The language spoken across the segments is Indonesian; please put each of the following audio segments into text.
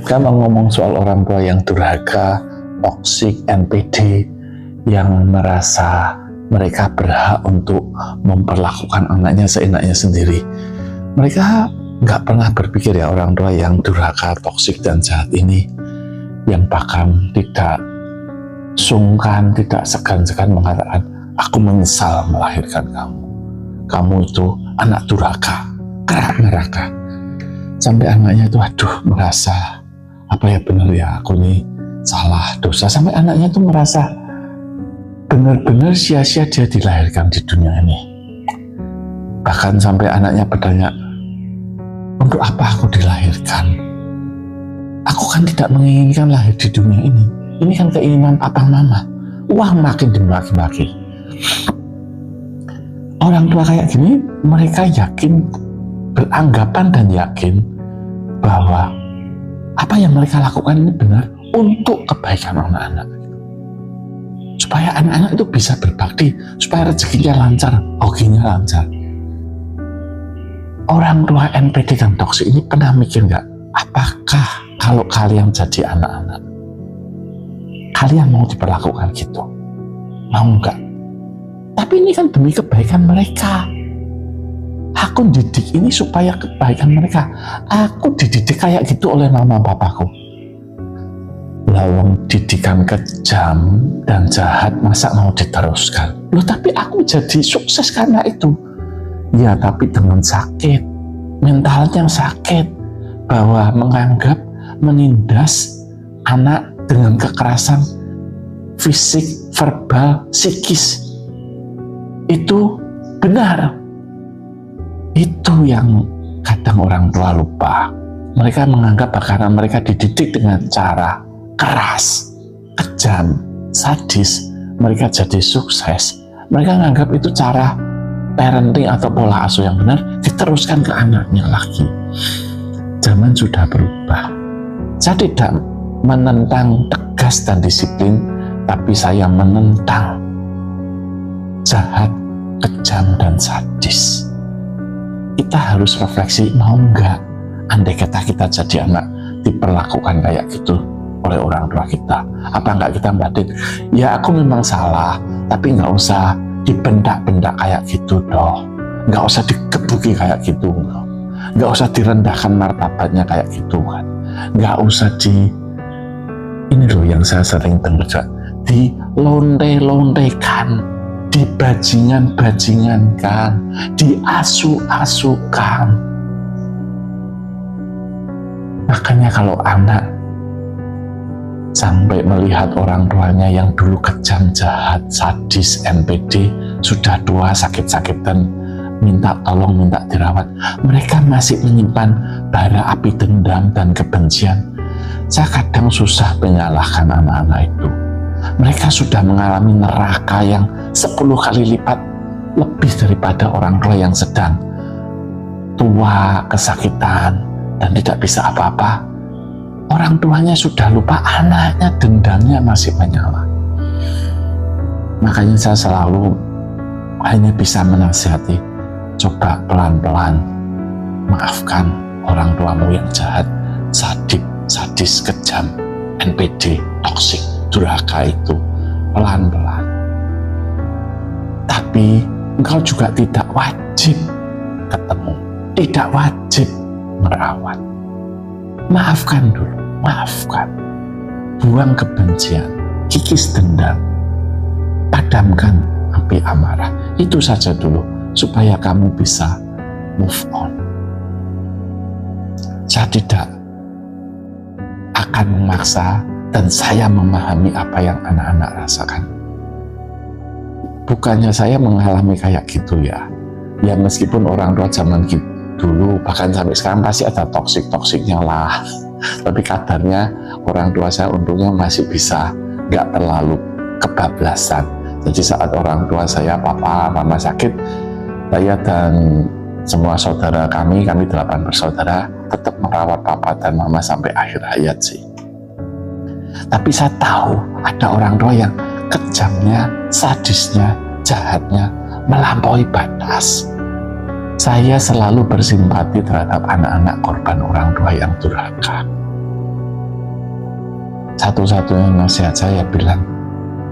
Kalau ngomong soal orang tua yang durhaka, toksik, NPD, yang merasa mereka berhak untuk memperlakukan anaknya seenaknya sendiri, mereka nggak pernah berpikir ya orang tua yang durhaka, toksik, dan jahat ini, yang bahkan tidak sungkan, tidak segan-segan mengatakan, aku menyesal melahirkan kamu. Kamu itu anak durhaka, kerak neraka. Sampai anaknya itu merasa apa ya, benar ya aku ini salah, dosa. Sampai anaknya itu merasa benar-benar sia-sia dia dilahirkan di dunia ini. Bahkan sampai anaknya bertanya, untuk apa aku dilahirkan? Aku kan tidak menginginkan lahir di dunia ini. Ini kan keinginan papa mama. Uang makin dimaki-maki. Orang tua kayak gini, mereka yakin, beranggapan dan yakin bahwa apa yang mereka lakukan ini benar untuk kebaikan anak-anak. Supaya anak-anak itu bisa berbakti, supaya rezekinya lancar, hokinya lancar. Orang tua NPD dan toksik ini pernah mikir nggak, apakah kalau kalian jadi anak-anak, kalian mau diperlakukan gitu? Mau nggak? Tapi ini kan demi kebaikan mereka. Aku didik ini supaya kebaikan mereka. Aku dididik kayak gitu oleh mama papaku. Lawang didikan kejam dan jahat, masa mau diteruskan? Loh, tapi aku jadi sukses karena itu. Ya, tapi dengan sakit, mentalnya sakit, bahwa menganggap menindas anak dengan kekerasan fisik, verbal, psikis itu benar. Itu yang kadang orang tua lupa. Mereka menganggap karena mereka dididik dengan cara keras, kejam, sadis, mereka jadi sukses. Mereka menganggap itu cara parenting atau pola asuh yang benar, diteruskan ke anaknya lagi. Zaman sudah berubah. Saya tidak menentang tegas dan disiplin, tapi saya menentang jahat, kejam, dan sadis. Kita harus refleksi, mau nggak andai kata kita jadi anak diperlakukan kayak gitu oleh orang tua kita? Apa nggak kita batin, ya aku memang salah, tapi nggak usah dibentak-bentak kayak gitu dong, nggak usah dikebuki kayak gitu, nggak usah direndahkan martabatnya kayak gitu kan, nggak usah ini loh yang saya sering dengar juga, dilonte-lontekan, dibajingan-bajingankan, diasuh-asuhkan. Makanya kalau anak sampai melihat orang tuanya yang dulu kejam, jahat, sadis, NPD, sudah tua, sakit-sakitan, minta tolong, minta dirawat, mereka masih menyimpan bara api dendam dan kebencian. Saya kadang susah menyalahkan anak-anak itu. Mereka sudah mengalami neraka yang 10 kali lipat lebih daripada orang tua yang sedang tua, kesakitan, dan tidak bisa apa-apa. Orang tuanya sudah lupa, anaknya dendamnya masih menyala. Makanya saya selalu hanya bisa menasihati, coba pelan-pelan maafkan orang tuamu yang jahat, sadis, kejam, NPD, toksik, durhaka itu, pelan-pelan. Tapi engkau juga tidak wajib ketemu, tidak wajib merawat. Maafkan dulu, maafkan. Buang kebencian, kikis dendam, padamkan api amarah. Itu saja dulu, supaya kamu bisa move on. Saya tidak akan memaksa, dan saya memahami apa yang anak-anak rasakan. Bukannya saya mengalami kayak gitu ya. Ya meskipun orang tua zaman dulu, bahkan sampai sekarang pasti ada toksik-toksiknya lah. Tapi kadarnya orang tua saya untungnya masih bisa, nggak terlalu kebablasan. Jadi saat orang tua saya, papa, mama sakit, saya dan semua saudara kami 8 bersaudara, tetap merawat papa dan mama sampai akhir hayat sih. Tapi saya tahu ada orang tua yang kejamnya, sadisnya, jahatnya melampaui batas. Saya selalu bersimpati terhadap anak-anak korban orang tua yang durhaka. Satu-satunya nasihat saya bilang,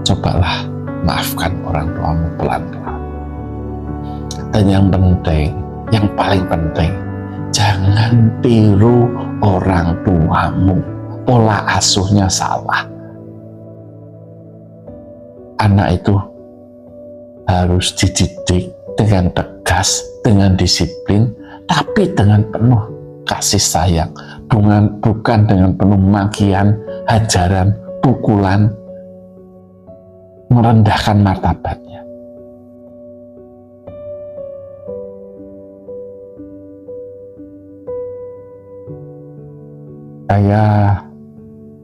cobalah maafkan orang tuamu pelan-pelan. Dan yang penting, yang paling penting, jangan tiru orang tuamu. Pola asuhnya salah. Anak itu harus dididik dengan tegas, dengan disiplin, tapi dengan penuh kasih sayang, bukan dengan penuh makian, hajaran, pukulan, merendahkan martabatnya. Saya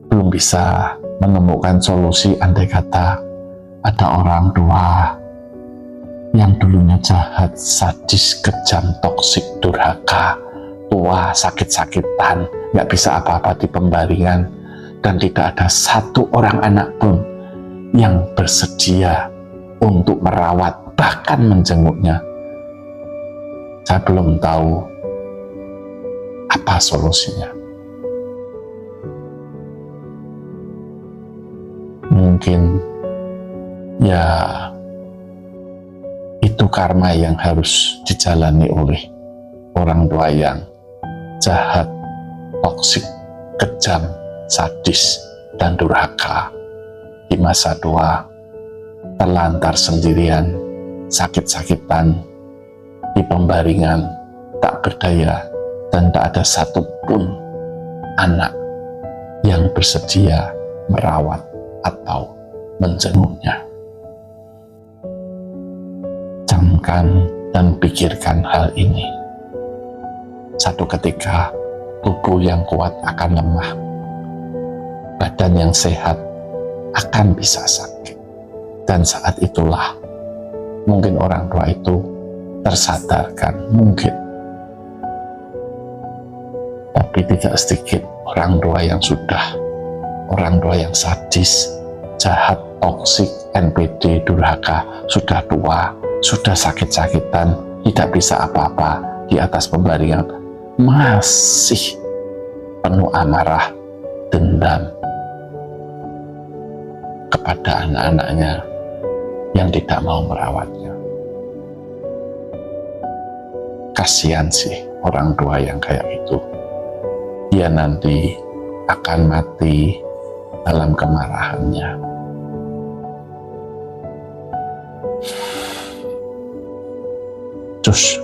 belum bisa menemukan solusi andai kata ada orang tua yang dulunya jahat, sadis, kejam, toksik, durhaka, tua, sakit-sakitan, nggak bisa apa-apa di pembaringan, dan tidak ada satu orang anak pun yang bersedia untuk merawat, bahkan menjenguknya. Saya belum tahu apa solusinya. Mungkin ya itu karma yang harus dijalani oleh orang tua yang jahat, toksik, kejam, sadis, dan durhaka. Di masa tua, terlantar sendirian, sakit-sakitan, di pembaringan, tak berdaya, dan tak ada satupun anak yang bersedia merawat atau menjenguknya. Camkan dan pikirkan hal ini. Satu ketika, tubuh yang kuat akan lemah. Badan yang sehat akan bisa sakit. Dan saat itulah mungkin orang tua itu tersadarkan, mungkin. Tapi tidak sedikit orang tua yang sadis, jahat, toksik, NPD, durhaka, sudah tua, sudah sakit-sakitan, tidak bisa apa-apa di atas pembaringan, masih penuh amarah, dendam kepada anak-anaknya yang tidak mau merawatnya. Kasihan sih orang tua yang kayak itu. Dia nanti akan mati dalam kemarahannya. Cus.